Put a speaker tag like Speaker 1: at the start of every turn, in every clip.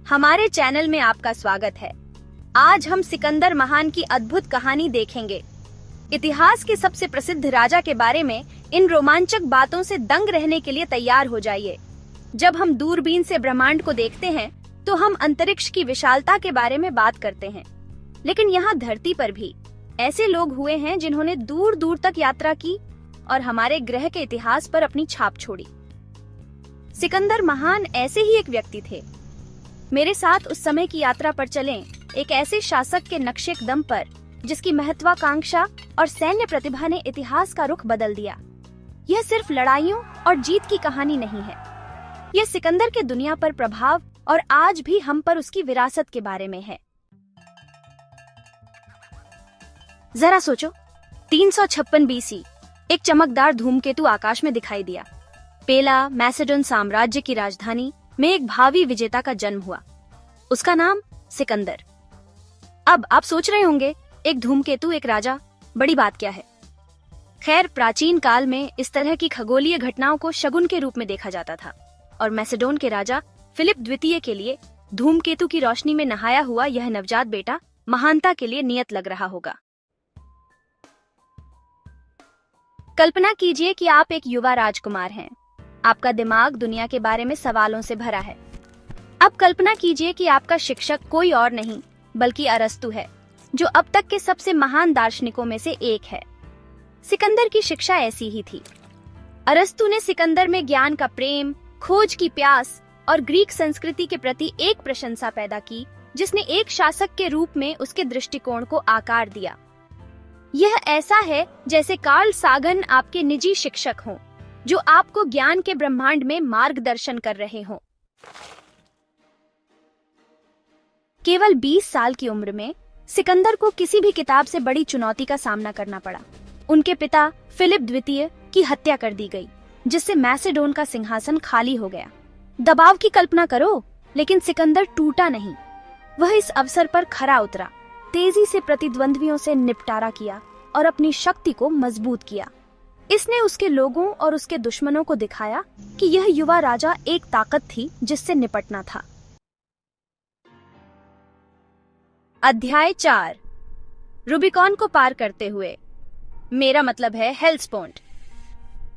Speaker 1: हमारे चैनल में आपका स्वागत है। आज हम सिकंदर महान की अद्भुत कहानी देखेंगे। इतिहास के सबसे प्रसिद्ध राजा के बारे में इन रोमांचक बातों से दंग रहने के लिए तैयार हो जाइए। जब हम दूरबीन से ब्रह्मांड को देखते हैं तो हम अंतरिक्ष की विशालता के बारे में बात करते हैं, लेकिन यहाँ धरती पर भी ऐसे लोग हुए हैं जिन्होंने दूर दूर तक यात्रा की और हमारे ग्रह के इतिहास पर अपनी छाप छोड़ी। सिकंदर महान ऐसे ही एक व्यक्ति थे। मेरे साथ उस समय की यात्रा पर चलें, एक ऐसे शासक के नक्शे कदम पर जिसकी महत्वाकांक्षा और सैन्य प्रतिभा ने इतिहास का रुख बदल दिया। यह सिर्फ लड़ाइयों और जीत की कहानी नहीं है, यह सिकंदर के दुनिया पर प्रभाव और आज भी हम पर उसकी विरासत के बारे में है। जरा सोचो, 356 बीसी एक चमकदार धूमकेतु आकाश में दिखाई दिया। पेला मैसेडोन साम्राज्य की राजधानी में एक भावी विजेता का जन्म हुआ। उसका नाम सिकंदर। अब आप सोच रहे होंगे, एक धूमकेतु एक राजा, बड़ी बात क्या है? खैर, प्राचीन काल में इस तरह की खगोलीय घटनाओं को शगुन के रूप में देखा जाता था और मैसेडोन के राजा फिलिप द्वितीय के लिए धूमकेतु की रोशनी में नहाया हुआ यह नवजात बेटा महानता के लिए नियत लग रहा होगा। कल्पना कीजिए कि आप एक युवा राजकुमार हैं। आपका दिमाग दुनिया के बारे में सवालों से भरा है। अब कल्पना कीजिए कि आपका शिक्षक कोई और नहीं बल्कि अरस्तु है, जो अब तक के सबसे महान दार्शनिकों में से एक है। सिकंदर की शिक्षा ऐसी ही थी। अरस्तु ने सिकंदर में ज्ञान का प्रेम, खोज की प्यास और ग्रीक संस्कृति के प्रति एक प्रशंसा पैदा की, जिसने एक शासक के रूप में उसके दृष्टिकोण को आकार दिया। यह ऐसा है जैसे कार्ल सागन आपके निजी शिक्षक हों, जो आपको ज्ञान के ब्रह्मांड में मार्गदर्शन कर रहे हों। केवल 20 साल की उम्र में सिकंदर को किसी भी किताब से बड़ी चुनौती का सामना करना पड़ा। उनके पिता फिलिप द्वितीय की हत्या कर दी गई, जिससे मैसेडोन का सिंहासन खाली हो गया। दबाव की कल्पना करो, लेकिन सिकंदर टूटा नहीं। वह इस अवसर पर खरा उतरा, तेजी से प्रतिद्वंद्वियों से निपटारा किया और अपनी शक्ति को मजबूत किया। इसने उसके लोगों और उसके दुश्मनों को दिखाया कि यह युवा राजा एक ताकत थी जिससे निपटना था। अध्याय 4, रूबिकॉन को पार करते हुए, मेरा मतलब है हेल्सपोर्ट।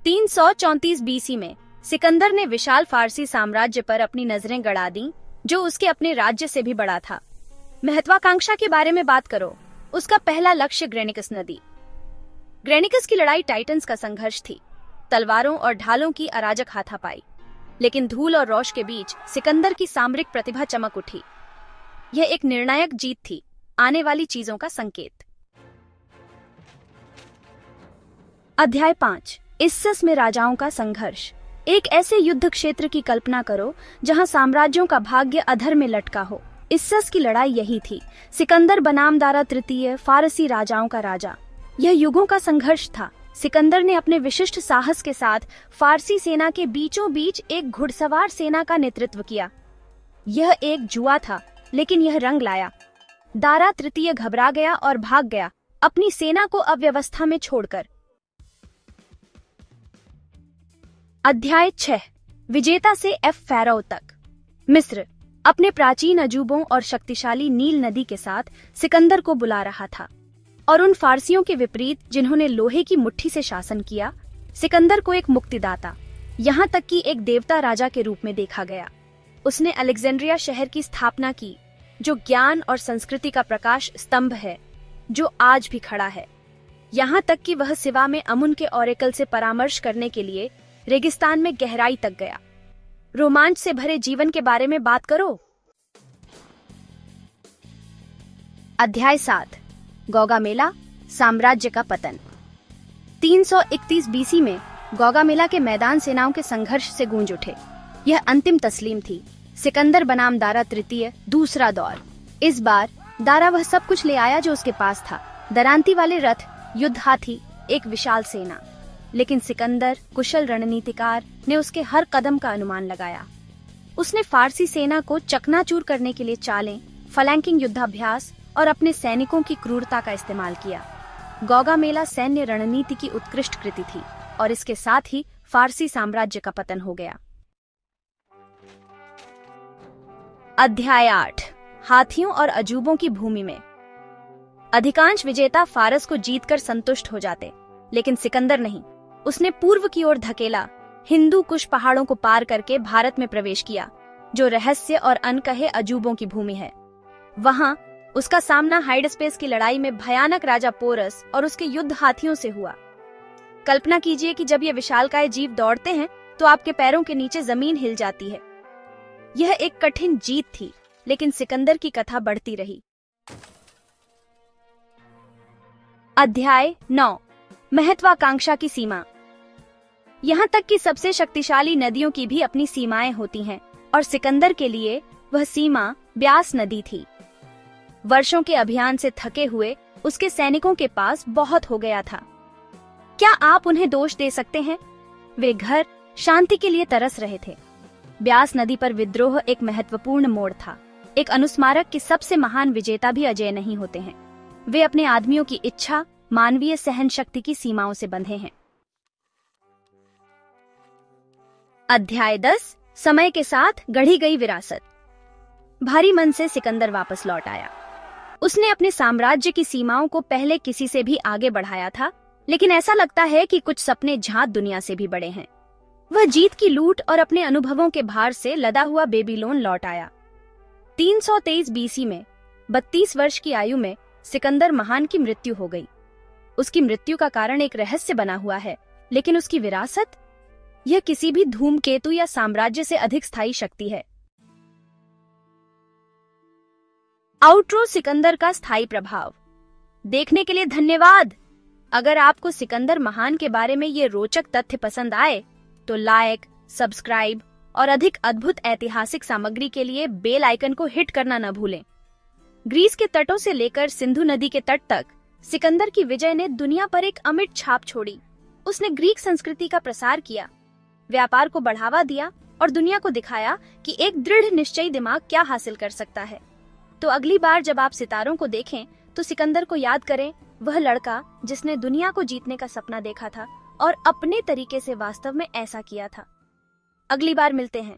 Speaker 1: 334 बीसी में सिकंदर ने विशाल फारसी साम्राज्य पर अपनी नजरें गड़ा दी, जो उसके अपने राज्य से भी बड़ा था। महत्वाकांक्षा के बारे में बात करो, उसका पहला लक्ष्य ग्रेनिकस नदी। ग्रेनिकस की लड़ाई टाइटन्स का संघर्ष थी। तलवारों और ढालों की अराजक हाथापाई, लेकिन धूल और रोश के बीच सिकंदर की सामरिक प्रतिभा चमक उठी। यह एक निर्णायक जीत थी, आने वाली चीजों का संकेत। अध्याय 5, इस्सस में राजाओं का संघर्ष। एक ऐसे युद्ध क्षेत्र की कल्पना करो जहां साम्राज्यों का भाग्य अधर में लटका हो। इस्सस की लड़ाई यही थी। सिकंदर बनाम दारा तृतीय, फारसी राजाओं का राजा। यह युगों का संघर्ष था। सिकंदर ने अपने विशिष्ट साहस के साथ फारसी सेना के बीचों बीच एक घुड़सवार सेना का नेतृत्व किया। यह एक जुआ था, लेकिन यह रंग लाया। दारा तृतीय घबरा गया और भाग गया, अपनी सेना को अव्यवस्था में छोड़कर। अध्याय 6, विजेता से एफ फैरो तक। मिस्र अपने प्राचीन अजूबों और शक्तिशाली नील नदी के साथ सिकंदर को बुला रहा था, और उन फारसियों के विपरीत जिन्होंने लोहे की मुट्ठी से शासन किया, सिकंदर को एक मुक्तिदाता, यहाँ तक कि एक देवता राजा के रूप में देखा गया। उसने अलेक्जेंड्रिया शहर की स्थापना की, जो ज्ञान और संस्कृति का प्रकाश स्तंभ है, जो आज भी खड़ा है। यहाँ तक कि वह सिवा में अमुन के ओरेकल से परामर्श करने के लिए रेगिस्तान में गहराई तक गया। रोमांच से भरे जीवन के बारे में बात करो। अध्याय 7, गौगामेला, साम्राज्य का पतन। 331 बीसी में गौगामेला के मैदान सेनाओं के संघर्ष से गूंज उठे। यह अंतिम तस्लीम थी। सिकंदर बनाम दारा तृतीय, दूसरा दौर। इस बार दारा वह सब कुछ ले आया जो उसके पास था। दरांती वाले रथ, युद्ध हाथी, एक विशाल सेना। लेकिन सिकंदर, कुशल रणनीतिकार, ने उसके हर कदम का अनुमान लगाया। उसने फारसी सेना को चकनाचूर करने के लिए चालें, फ्लैंकिंग युद्धाभ्यास और अपने सैनिकों की क्रूरता का इस्तेमाल किया। गौगामेला सैन्य रणनीति की उत्कृष्ट कृति थी और इसके साथ ही फारसी साम्राज्य का पतन हो गया। अध्याय 8 हाथियों और अजूबों की भूमि में। अधिकांश विजेता फारस को जीतकर संतुष्ट हो जाते, लेकिन सिकंदर नहीं। उसने पूर्व की ओर धकेला, हिंदू कुश पहाड़ों को पार करके भारत में प्रवेश किया, जो रहस्य और अनकहे अजूबों की भूमि है। वहां उसका सामना हाइडस्पेस की लड़ाई में भयानक राजा पोरस और उसके युद्ध हाथियों से हुआ। कल्पना कीजिए कि जब ये विशालकाय जीव दौड़ते हैं तो आपके पैरों के नीचे जमीन हिल जाती है। यह एक कठिन जीत थी, लेकिन सिकंदर की कथा बढ़ती रही। अध्याय 9 महत्वाकांक्षा की सीमा। यहाँ तक कि सबसे शक्तिशाली नदियों की भी अपनी सीमाएं होती हैं, और सिकंदर के लिए वह सीमा ब्यास नदी थी। वर्षों के अभियान से थके हुए उसके सैनिकों के पास बहुत हो गया था। क्या आप उन्हें दोष दे सकते हैं? वे घर शांति के लिए तरस रहे थे। ब्यास नदी पर विद्रोह एक महत्वपूर्ण मोड़ था। एक अनुस्मारक कि सबसे महान विजेता भी अजय नहीं होते हैं। वे अपने आदमियों की इच्छा, मानवीय सहन शक्ति की सीमाओं से बंधे हैं। अध्याय 10 समय के साथ गढ़ी गई विरासत। भारी मन से सिकंदर वापस लौट आया। उसने अपने साम्राज्य की सीमाओं को पहले किसी से भी आगे बढ़ाया था, लेकिन ऐसा लगता है कि कुछ सपने झात दुनिया से भी बड़े हैं। वह जीत की लूट और अपने अनुभवों के भार से लदा हुआ बेबीलोन लौट आया। 323 बीसी में 32 वर्ष की आयु में सिकंदर महान की मृत्यु हो गई। उसकी मृत्यु का कारण एक रहस्य बना हुआ है, लेकिन उसकी विरासत, यह किसी भी धूमकेतु या साम्राज्य से अधिक स्थायी शक्ति है। आउट्रो सिकंदर का स्थायी प्रभाव। देखने के लिए धन्यवाद। अगर आपको सिकंदर महान के बारे में ये रोचक तथ्य पसंद आए तो लाइक, सब्सक्राइब और अधिक अद्भुत ऐतिहासिक सामग्री के लिए बेल आइकन को हिट करना न भूलें। ग्रीस के तटों से लेकर सिंधु नदी के तट तक सिकंदर की विजय ने दुनिया पर एक अमिट छाप छोड़ी। उसने ग्रीक संस्कृति का प्रसार किया, व्यापार को बढ़ावा दिया और दुनिया को दिखाया कि एक दृढ़ निश्चयी दिमाग क्या हासिल कर सकता है। तो अगली बार जब आप सितारों को देखें तो सिकंदर को याद करें, वह लड़का जिसने दुनिया को जीतने का सपना देखा था और अपने तरीके से वास्तव में ऐसा किया था। अगली बार मिलते हैं।